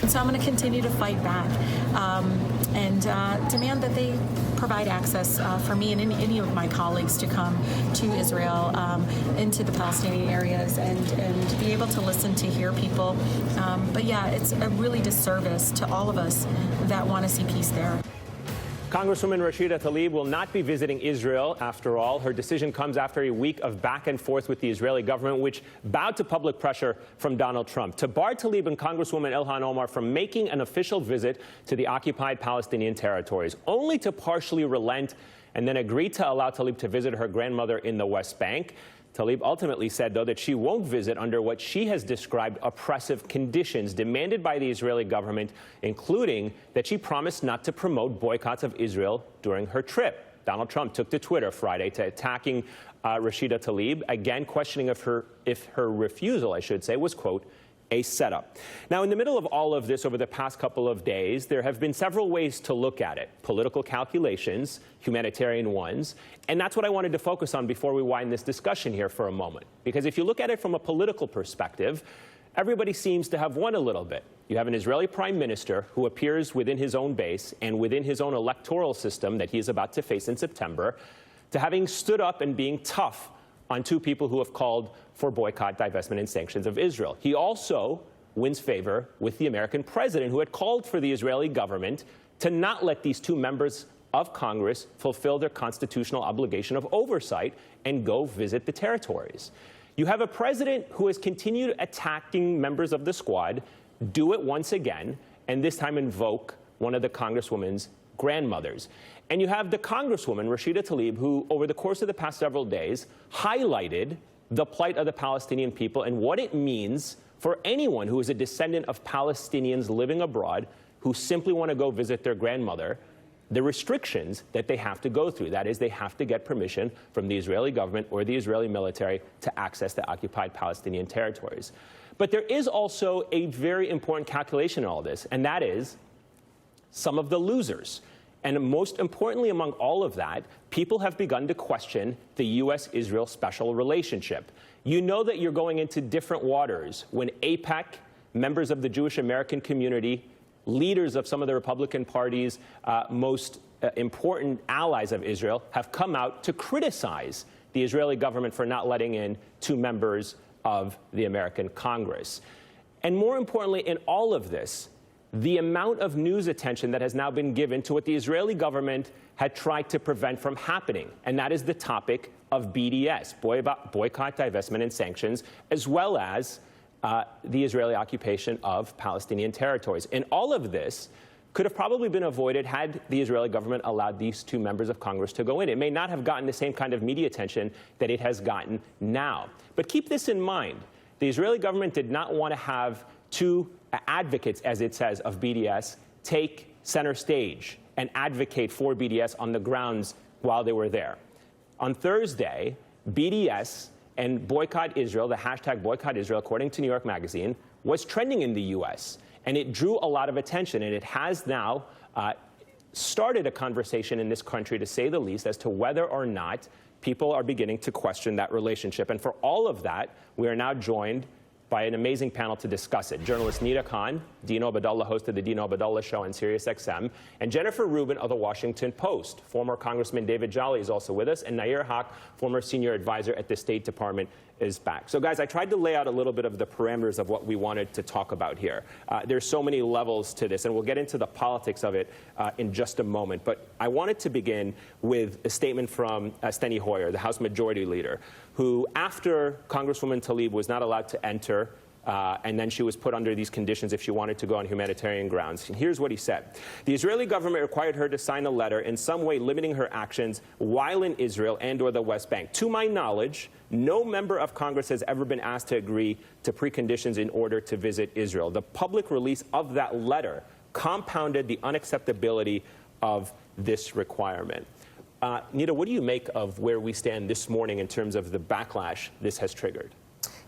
And so I'm going to continue to fight back and demand that they provide access for me and any of my colleagues to come to Israel, into the Palestinian areas, and be able to listen, to hear people. But yeah, it's a really disservice to all of us that want to see peace there. Congresswoman Rashida Tlaib will not be visiting Israel, after all. Her decision comes after a week of back and forth with the Israeli government, which bowed to public pressure from Donald Trump to bar Tlaib and Congresswoman Ilhan Omar from making an official visit to the occupied Palestinian territories, only to partially relent and then agree to allow Tlaib to visit her grandmother in the West Bank. Tlaib ultimately said, though, that she won't visit under what she has described oppressive conditions demanded by the Israeli government, including that she promised not to promote boycotts of Israel during her trip. Donald Trump took to Twitter Friday to attacking Rashida Tlaib, again questioning if her refusal, I should say, was, quote, a setup. Now, in the middle of all of this over the past couple of days, there have been several ways to look at it. Political calculations, humanitarian ones, and that's what I wanted to focus on before we wind this discussion here for a moment. Because if you look at it from a political perspective, everybody seems to have won a little bit. You have an Israeli prime minister who appears within his own base and within his own electoral system that he is about to face in September, to having stood up and being tough on two people who have called for boycott, divestment, and sanctions of Israel. He also wins favor with the American president, who had called for the Israeli government to not let these two members of Congress fulfill their constitutional obligation of oversight and go visit the territories. You have a president who has continued attacking members of the squad, do it once again, and this time invoke one of the Congresswoman's grandmothers. And you have the Congresswoman, Rashida Tlaib, who over the course of the past several days highlighted the plight of the Palestinian people and what it means for anyone who is a descendant of Palestinians living abroad who simply want to go visit their grandmother, the restrictions that they have to go through. That is, they have to get permission from the Israeli government or the Israeli military to access the occupied Palestinian territories. But there is also a very important calculation in all this, and that is some of the losers. And most importantly among all of that, people have begun to question the U.S.-Israel special relationship. You know that you're going into different waters when AIPAC, members of the Jewish American community, leaders of some of the Republican Party's most important allies of Israel have come out to criticize the Israeli government for not letting in two members of the American Congress. And more importantly, in all of this, the amount of news attention that has now been given to what the Israeli government had tried to prevent from happening, and that is the topic of BDS, boycott, divestment, and sanctions, as well as the Israeli occupation of Palestinian territories. And all of this could have probably been avoided had the Israeli government allowed these two members of Congress to go in. It may not have gotten the same kind of media attention that it has gotten now. But keep this in mind. The Israeli government did not want to have two advocates, as it says, of BDS take center stage and advocate for BDS on the grounds while they were there. On Thursday, BDS and Boycott Israel, the hashtag Boycott Israel, according to New York Magazine, was trending in the U.S. And it drew a lot of attention. And it has now started a conversation in this country, to say the least, as to whether or not people are beginning to question that relationship. And for all of that, we are now joined by an amazing panel to discuss it. Journalist Nida Khan, Dina Obeidallah, host of the Dina Obeidallah Show on SiriusXM, and Jennifer Rubin of the Washington Post. Former Congressman David Jolly is also with us, and Nayyera, former senior advisor at the State Department, is back. So, guys, I tried to lay out a little bit of the parameters of what we wanted to talk about here. There's so many levels to this, and we'll get into the politics of it in just a moment. But I wanted to begin with a statement from Steny Hoyer, the House Majority Leader, who, after Congresswoman Tlaib was not allowed to enter, and then she was put under these conditions if she wanted to go on humanitarian grounds. And here's what he said. The Israeli government required her to sign a letter in some way limiting her actions while in Israel and or the West Bank. To my knowledge, no member of Congress has ever been asked to agree to preconditions in order to visit Israel. The public release of that letter compounded the unacceptability of this requirement. Nida, what do you make of where we stand this morning in terms of the backlash this has triggered?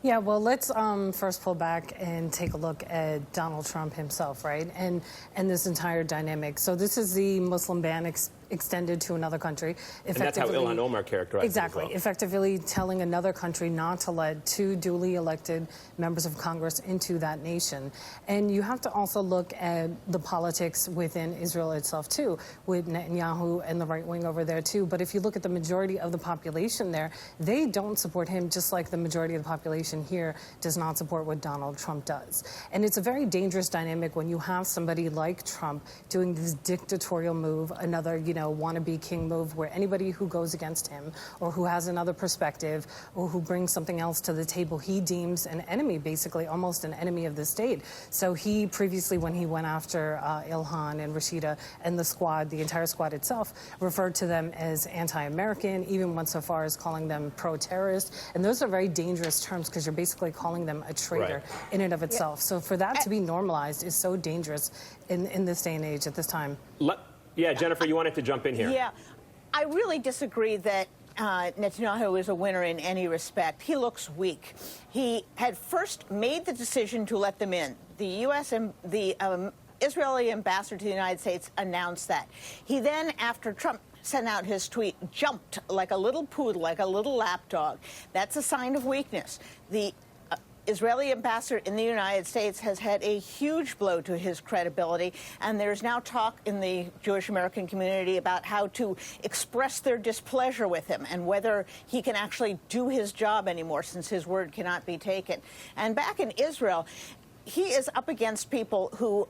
Yeah, well, let's first pull back and take a look at Donald Trump himself, right, and this entire dynamic. So this is the Muslim ban extended to another country. And that's how Ilhan Omar characterized exactly, it as well. Effectively telling another country not to let two duly elected members of Congress into that nation. And you have to also look at the politics within Israel itself too, with Netanyahu and the right wing over there too. But if you look at the majority of the population there, they don't support him, just like the majority of the population here does not support what Donald Trump does. And it's a very dangerous dynamic when you have somebody like Trump doing this dictatorial move, another, wannabe king move, where anybody who goes against him or who has another perspective or who brings something else to the table, he deems an enemy, basically almost an enemy of the state. So he previously, when he went after Ilhan and Rashida and the squad, the entire squad itself, referred to them as anti-American, even went so far as calling them pro-terrorist. And those are very dangerous terms because you're basically calling them a traitor in and of itself. So for that to be normalized is so dangerous in this day and age at this time. Yeah, Jennifer, you wanted to jump in here. Yeah, I really disagree that Netanyahu is a winner in any respect. He looks weak. He had first made the decision to let them in. The U.S. and the Israeli ambassador to the United States announced that. He then, after Trump sent out his tweet, jumped like a little poodle, like a little lapdog. That's a sign of weakness. The Israeli ambassador in the United States has had a huge blow to his credibility, and there's now talk in the Jewish American community about how to express their displeasure with him and whether he can actually do his job anymore, since his word cannot be taken. And back in Israel, he is up against people who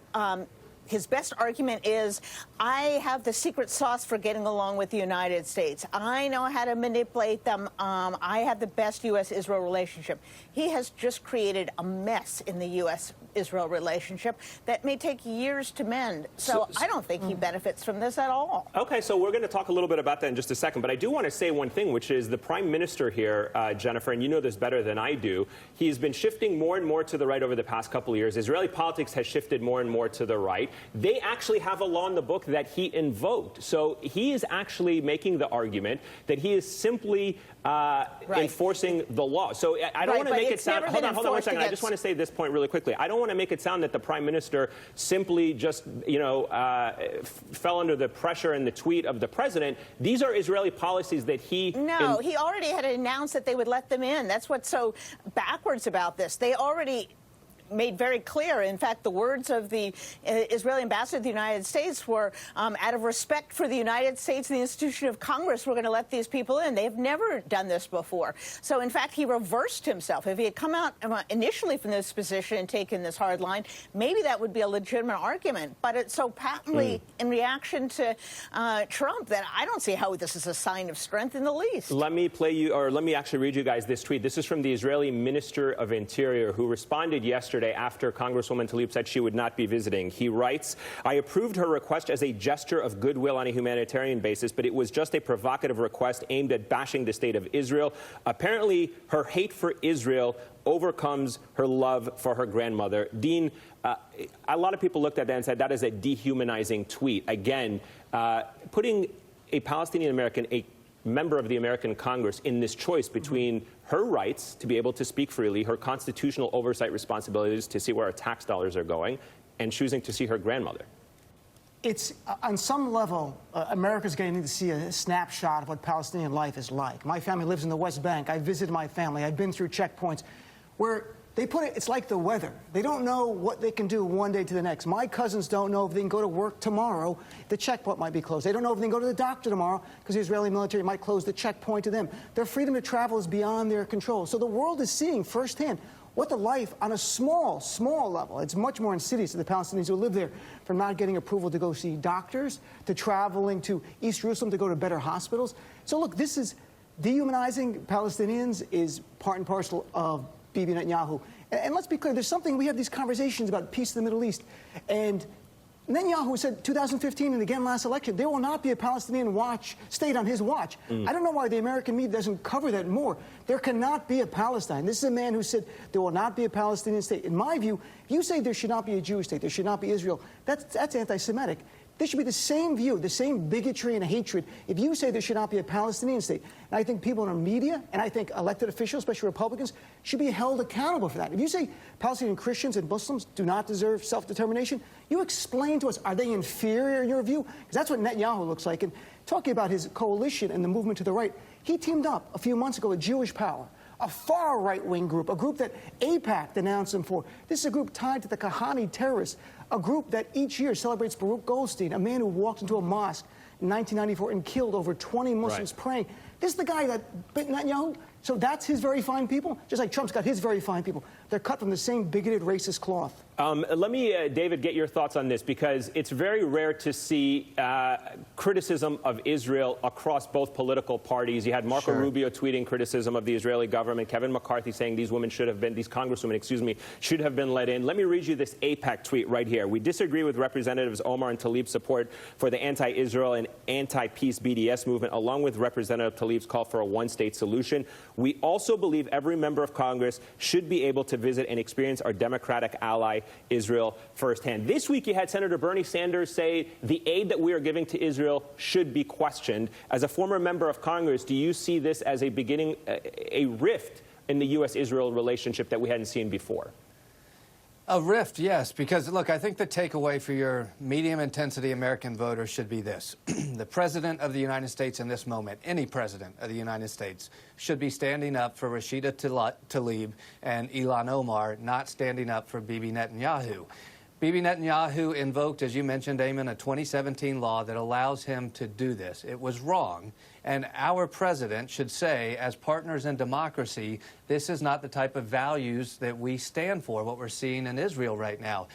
his best argument is, I have the secret sauce for getting along with the United States. I know how to manipulate them. I have the best U.S.-Israel relationship. He has just created a mess in the U.S.-Israel relationship that may take years to mend. So I don't think he benefits from this at all. Okay, so we're going to talk a little bit about that in just a second. But I do want to say one thing, which is the Prime Minister here, Jennifer, and you know this better than I do, he's been shifting more and more to the right over the past couple of years. Israeli politics has shifted more and more to the right. They actually have a law in the book that he invoked. So he is actually making the argument that he is simply enforcing the law. So I don't want to make it sound... Hold on 1 second. I just want to say this point really quickly. I don't want to make it sound that the Prime Minister simply just, fell under the pressure and the tweet of the president. These are Israeli policies that he... No, he already had announced that they would let them in. That's what's so backwards about this. They already made very clear. In fact, the words of the Israeli ambassador to the United States were, out of respect for the United States and the institution of Congress, we're going to let these people in. They've never done this before. So, in fact, he reversed himself. If he had come out initially from this position and taken this hard line, maybe that would be a legitimate argument. But it's so patently in reaction to Trump that I don't see how this is a sign of strength in the least. Let me actually read you guys this tweet. This is from the Israeli Minister of Interior, who responded yesterday after Congresswoman Tlaib said she would not be visiting. He writes, I approved her request as a gesture of goodwill on a humanitarian basis, but it was just a provocative request aimed at bashing the state of Israel. Apparently, her hate for Israel overcomes her love for her grandmother. Dean, a lot of people looked at that and said that is a dehumanizing tweet. Again, putting a Palestinian American, a member of the American Congress, in this choice between her rights to be able to speak freely, her constitutional oversight responsibilities to see where our tax dollars are going, and choosing to see her grandmother. It's, on some level, America's getting to see a snapshot of what Palestinian life is like. My family lives in the West Bank. I visited my family. I've been through checkpoints where they put it, it's like the weather. They don't know what they can do one day to the next. My cousins don't know if they can go to work tomorrow. The checkpoint might be closed. They don't know if they can go to the doctor tomorrow because the Israeli military might close the checkpoint to them. Their freedom to travel is beyond their control. So the world is seeing firsthand what the life on a small level, it's much more insidious to the Palestinians who live there, from not getting approval to go see doctors, to traveling to East Jerusalem to go to better hospitals. So look, this is dehumanizing Palestinians is part and parcel of Bibi Netanyahu. And let's be clear, there's something, we have these conversations about peace in the Middle East, and Netanyahu said 2015 and again last election, there will not be a Palestinian state on his watch. I don't know why the American media doesn't cover that more. There cannot be a Palestine. This is a man who said there will not be a Palestinian state. In my view, if you say there should not be a Jewish state, there should not be Israel, that's anti-Semitic. There should be the same view, the same bigotry and hatred if you say there should not be a Palestinian state. And I think people in our media and I think elected officials, especially Republicans, should be held accountable for that. If you say Palestinian Christians and Muslims do not deserve self-determination, you explain to us, are they inferior in your view? Because that's what Netanyahu looks like. And talking about his coalition and the movement to the right, he teamed up a few months ago with Jewish Power, a far right-wing group, a group that AIPAC denounced him for. This is a group tied to the Kahani terrorists, a group that each year celebrates Baruch Goldstein, a man who walked into a mosque in 1994 and killed over 20 Muslims praying. This is the guy that bit Netanyahu. So that's his very fine people, just like Trump's got his very fine people. They're cut from the same bigoted, racist cloth. Let me, David, get your thoughts on this, because it's very rare to see criticism of Israel across both political parties. You had Marco Rubio tweeting criticism of the Israeli government, Kevin McCarthy saying these congresswomen, excuse me, should have been let in. Let me read you this AIPAC tweet right here. We disagree with Representatives Omar and Tlaib's support for the anti-Israel and anti-peace BDS movement, along with Representative Tlaib's call for a one-state solution. We also believe every member of Congress should be able to visit and experience our democratic ally, Israel, firsthand. This week, you had Senator Bernie Sanders say the aid that we are giving to Israel should be questioned. As a former member of Congress, do you see this as a beginning, a rift in the U.S.-Israel relationship that we hadn't seen before? A rift, yes, because, look, I think the takeaway for your medium-intensity American voter should be this. The President of the United States in this moment, any President of the United States, should be standing up for Rashida Tlaib and Ilhan Omar, not standing up for Bibi Netanyahu. Bibi Netanyahu invoked, as you mentioned, Ayman, a 2017 law that allows him to do this. It was wrong. And our president should say, as partners in democracy, this is not the type of values that we stand for, what we're seeing in Israel right now.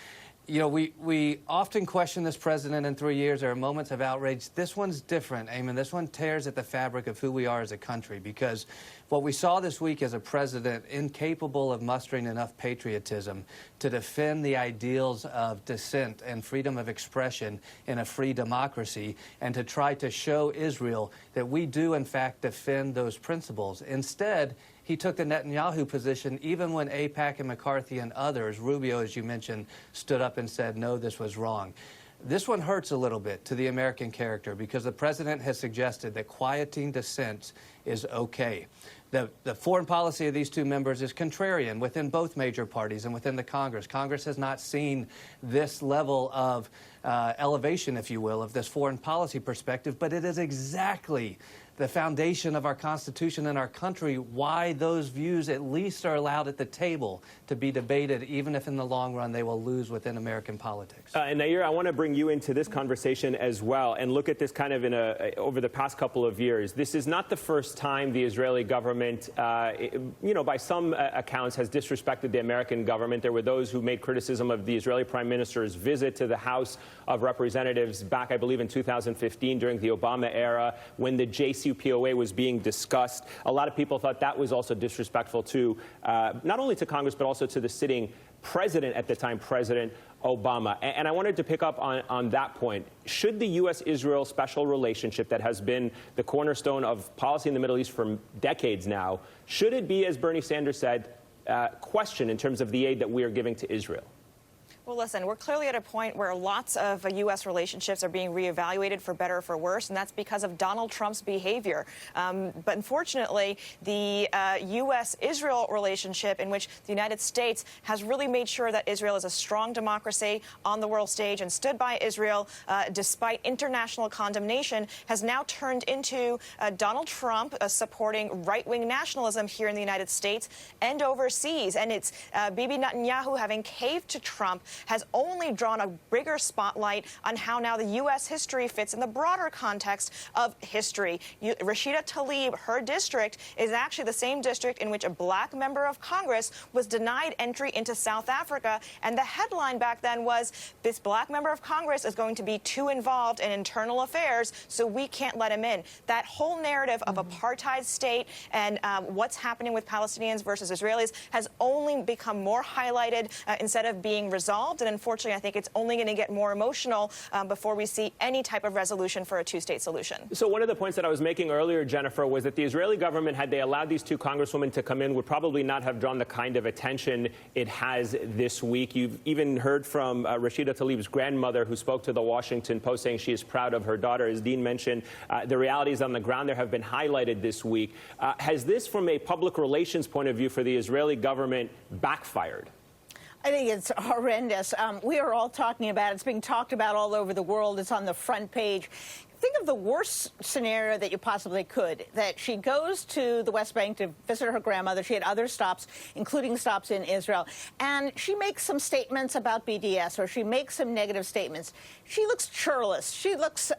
You know, we often question this president in 3 years. There are moments of outrage. This one's different, Ayman. This one tears at the fabric of who we are as a country, because what we saw this week is a president incapable of mustering enough patriotism to defend the ideals of dissent and freedom of expression in a free democracy, and to try to show Israel that we do, in fact, defend those principles. Instead, he took the Netanyahu position, even when AIPAC and McCarthy and others, Rubio, as you mentioned, stood up and said, no, this was wrong. This one hurts a little bit to the American character, because the president has suggested that quieting dissent is okay. The foreign policy of these two members is contrarian within both major parties and within the Congress. Congress has not seen this level of elevation, if you will, of this foreign policy perspective, but it is exactly the foundation of our Constitution and our country, why those views at least are allowed at the table to be debated, even if in the long run they will lose within American politics. And Nayyera, I want to bring you into this conversation as well and look at this kind of over the past couple of years. This is not the first time the Israeli government, by some accounts, has disrespected the American government. There were those who made criticism of the Israeli Prime Minister's visit to the House of Representatives back, I believe, in 2015 during the Obama era, when the JCPOA was being discussed. A lot of people thought that was also disrespectful to not only to Congress, but also to the sitting president at the time, President Obama. And I wanted to pick up on that point. Should the U.S.-Israel special relationship that has been the cornerstone of policy in the Middle East for decades now, should it be, as Bernie Sanders said, questioned in terms of the aid that we are giving to Israel? Well, listen, we're clearly at a point where lots of U.S. relationships are being reevaluated for better or for worse, and that's because of Donald Trump's behavior. But unfortunately, the U.S.-Israel relationship, in which the United States has really made sure that Israel is a strong democracy on the world stage and stood by Israel despite international condemnation, has now turned into Donald Trump supporting right-wing nationalism here in the United States and overseas. And it's Bibi Netanyahu having caved to Trump has only drawn a bigger spotlight on how now the U.S. history fits in the broader context of history. Rashida Tlaib, her district, is actually the same district in which a black member of Congress was denied entry into South Africa. And the headline back then was, this black member of Congress is going to be too involved in internal affairs, so we can't let him in. That whole narrative of apartheid state and what's happening with Palestinians versus Israelis has only become more highlighted instead of being resolved resolved. And unfortunately, I think it's only going to get more emotional before we see any type of resolution for a two-state solution. So one of the points that I was making earlier, Jennifer, was that the Israeli government, had they allowed these two congresswomen to come in, would probably not have drawn the kind of attention it has this week. You've even heard from Rashida Tlaib's grandmother, who spoke to the Washington Post, saying she is proud of her daughter. As Dean mentioned, the realities on the ground there have been highlighted this week. Has this, from a public relations point of view for the Israeli government, backfired? I think it's horrendous. We are all talking about it. It's being talked about all over the world. It's on the front page. Think of the worst scenario that you possibly could, that she goes to the West Bank to visit her grandmother. She had other stops, including stops in Israel. And she makes some statements about BDS, or she makes some negative statements. She looks churlish. She looks,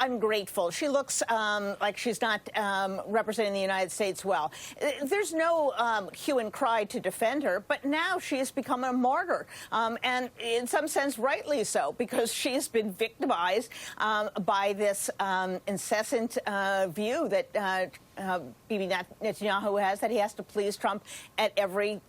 ungrateful. She looks like she's not representing the United States well. There's no hue and cry to defend her, but now she has become a martyr. And in some sense, rightly so, because she's been victimized by this incessant view that Bibi Netanyahu has, that he has to please Trump at every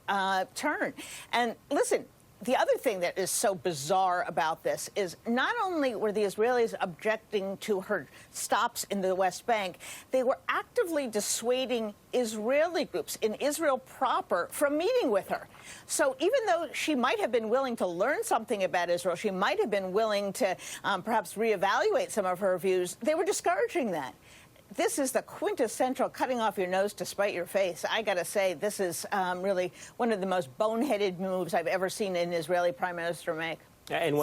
turn. And listen, the other thing that is so bizarre about this is not only were the Israelis objecting to her stops in the West Bank, they were actively dissuading Israeli groups in Israel proper from meeting with her. So even though she might have been willing to learn something about Israel, she might have been willing to perhaps reevaluate some of her views, they were discouraging that. This is the quintessential cutting off your nose to spite your face. I got to say, this is really one of the most boneheaded moves I've ever seen an Israeli prime minister make. And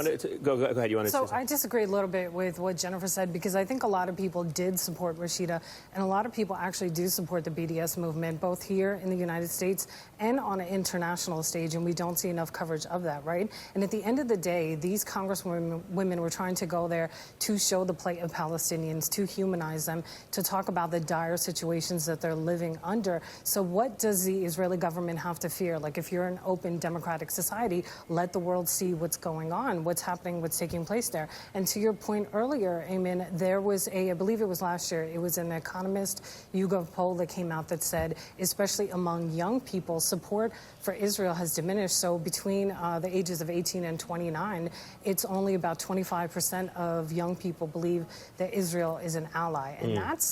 go ahead. You want to say something? I disagree a little bit with what Jennifer said, because I think a lot of people did support Rashida, and a lot of people actually do support the BDS movement, both here in the United States and on an international stage, and we don't see enough coverage of that, right? And at the end of the day, these congresswomen were trying to go there to show the plight of Palestinians, to humanize them, to talk about the dire situations that they're living under. So what does the Israeli government have to fear? Like, if you're an open democratic society, let the world see what's going on, what's happening, what's taking place there. And to your point earlier, Ayman, there was I believe it was last year, it was an Economist YouGov poll that came out that said, especially among young people, support for Israel has diminished. So between the ages of 18 and 29, it's only about 25% of young people believe that Israel is an ally. And that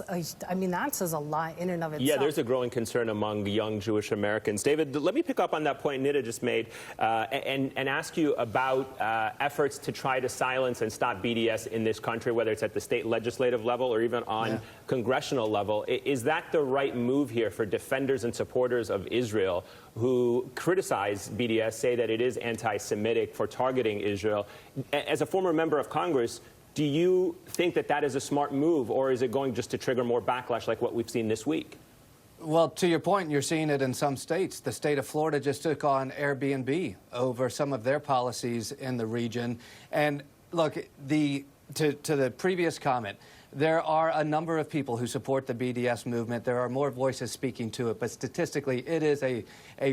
says a lot in and of itself. Yeah, there's a growing concern among young Jewish Americans. David, let me pick up on that point Nida just made and ask you about efforts to try to silence and stop BDS in this country, whether it's at the state legislative level or even on congressional level. Is that the right move here for defenders and supporters of Israel who criticize BDS, say that it is anti-Semitic for targeting Israel? As a former member of Congress, do you think that that is a smart move, or is it going just to trigger more backlash like what we've seen this week? Well, to your point, you're seeing it in some states. The state of Florida just took on Airbnb over some of their policies in the region. And look, to the previous comment, there are a number of people who support the BDS movement. There are more voices speaking to it, but statistically, it is a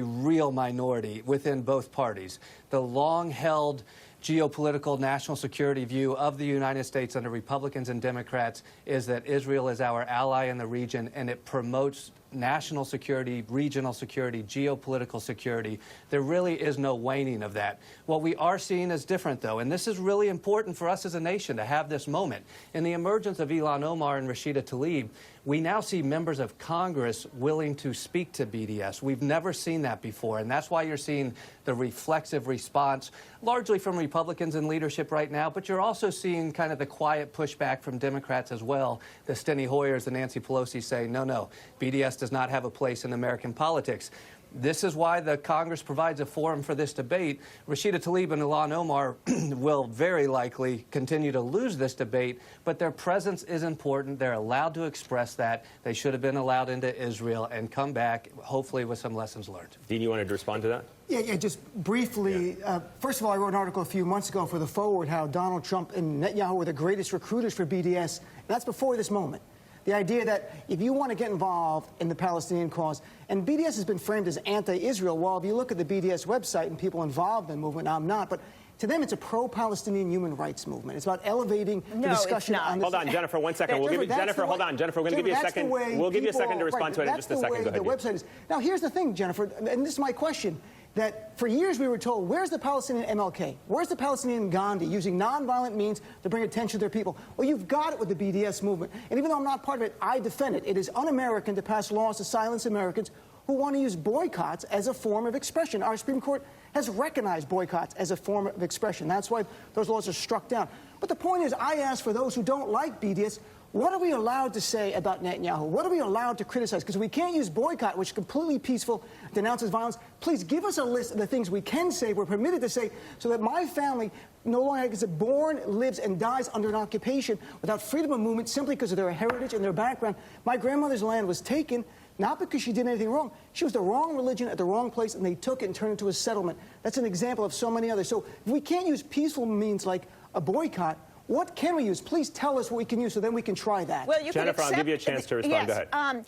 real minority within both parties. The long-held geopolitical national security view of the United States under Republicans and Democrats is that Israel is our ally in the region, and it promotes national security, regional security, geopolitical security. There really is no waning of that. What we are seeing is different, though, and this is really important for us as a nation to have this moment. In the emergence of Ilhan Omar and Rashida Tlaib, we now see members of Congress willing to speak to BDS. We've never seen that before, and that's why you're seeing the reflexive response, largely from Republicans in leadership right now, but you're also seeing kind of the quiet pushback from Democrats as well. The Steny Hoyers and Nancy Pelosi say, no, BDS does not have a place in American politics. This is why the Congress provides a forum for this debate. Rashida Tlaib and Ilhan Omar will very likely continue to lose this debate, but their presence is important. They're allowed to express that. They should have been allowed into Israel and come back, hopefully, with some lessons learned. Dean, you wanted to respond to that? Yeah, just briefly. First of all, I wrote an article a few months ago for The Forward how Donald Trump and Netanyahu were the greatest recruiters for BDS. That's before this moment. The idea that if you want to get involved in the Palestinian cause, and BDS has been framed as anti-Israel, well, if you look at the BDS website and people involved in the movement, I'm not, but to them it's a pro-Palestinian human rights movement. It's about elevating the discussion on this. Hold on, Jennifer, 1 second. We'll give you, Jennifer, hold on. Jennifer, we're going to give you a second. We'll give you a second to respond to it in just a second. Go ahead. The website is. Now, here's the thing, Jennifer, and this is my question. that for years we were told, where's the Palestinian MLK? Where's the Palestinian Gandhi using nonviolent means to bring attention to their people? Well, you've got it with the BDS movement. And even though I'm not part of it, I defend it. It is un-American to pass laws to silence Americans who want to use boycotts as a form of expression. Our Supreme Court has recognized boycotts as a form of expression. That's why those laws are struck down. But the point is, I ask for those who don't like BDS, what are we allowed to say about Netanyahu? What are we allowed to criticize? Because we can't use boycott, which is completely peaceful, denounces violence. Please give us a list of the things we can say, we're permitted to say, so that my family no longer gets born, lives, and dies under an occupation without freedom of movement simply because of their heritage and their background. My grandmother's land was taken not because she did anything wrong. She was the wrong religion at the wrong place, and they took it and turned it into a settlement. That's an example of so many others. So if we can't use peaceful means like a boycott, what can we use? Please tell us what we can use so then we can try that. Well, you Jennifer, I'll give you a chance to respond. Yes, Go ahead.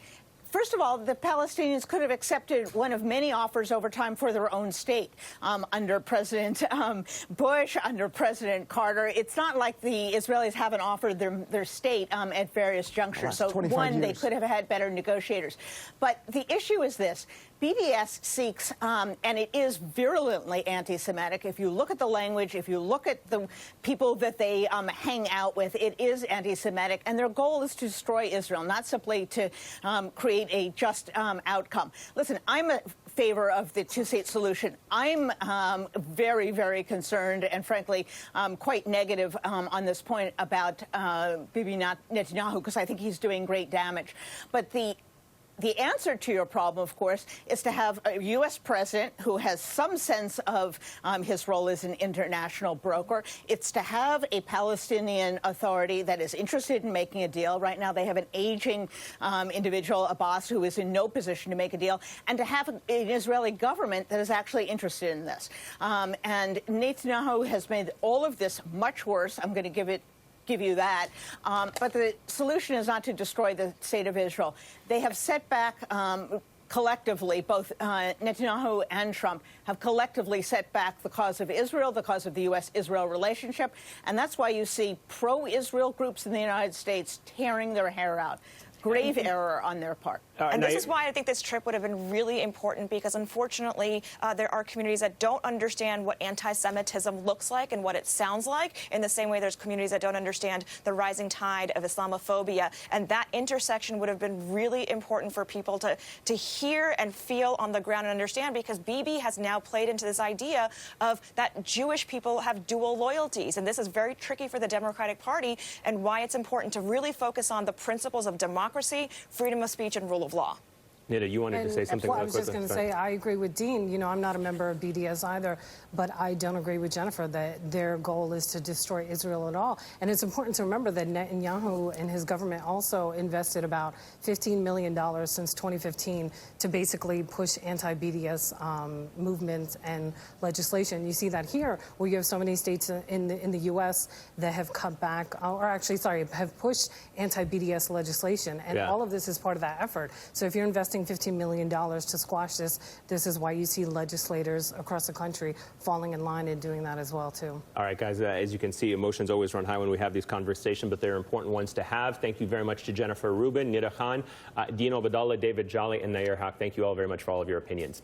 First of all, the Palestinians could have accepted one of many offers over time for their own state under President Bush, under President Carter. It's not like the Israelis haven't offered their state at various junctures. So, one, they could have had better negotiators. But the issue is this. BDS seeks, and it is virulently anti-Semitic. If you look at the language, if you look at the people that they hang out with, it is anti-Semitic. And their goal is to destroy Israel, not simply to create a just outcome. Listen, I'm a favor of the two-state solution. I'm very, very concerned and, frankly, quite negative on this point about Bibi Netanyahu, because I think he's doing great damage. But the answer to your problem, of course, is to have a U.S. president who has some sense of his role as an international broker. It's to have a Palestinian authority that is interested in making a deal. Right now, they have an aging individual, Abbas, who is in no position to make a deal, and to have an Israeli government that is actually interested in this. And Netanyahu has made all of this much worse. I'm going to give you that. But the solution is not to destroy the state of Israel. They have set back collectively, both Netanyahu and Trump have collectively set back the cause of Israel, the cause of the U.S.-Israel relationship. And that's why you see pro-Israel groups in the United States tearing their hair out. Grave error on their part. And this is why I think this trip would have been really important, because unfortunately there are communities that don't understand what anti-Semitism looks like and what it sounds like, in the same way there's communities that don't understand the rising tide of Islamophobia. And that intersection would have been really important for people to hear and feel on the ground and understand, because Bibi has now played into this idea of that Jewish people have dual loyalties. And this is very tricky for the Democratic Party, and why it's important to really focus on the principles of democracy, freedom of speech, and rule of law. Nida, you wanted to say something real quick. I was just going to say, I agree with Dean. You know, I'm not a member of BDS either, but I don't agree with Jennifer that their goal is to destroy Israel at all. And it's important to remember that Netanyahu and his government also invested about $15 million since 2015 to basically push anti-BDS movements and legislation. You see that here, where you have so many states in the U.S. that have cut back, or actually, sorry, have pushed anti-BDS legislation. And all of this is part of that effort. So if you're investing $15 million to squash this is why you see legislators across the country falling in line and doing that as well, too. All right, guys, as you can see, emotions always run high when we have these conversations, but they're important ones to have. Thank you very much to Jennifer Rubin, Nida Khan, Dean Obeidallah, David Jolly, and Nayyera. Thank you all very much for all of your opinions.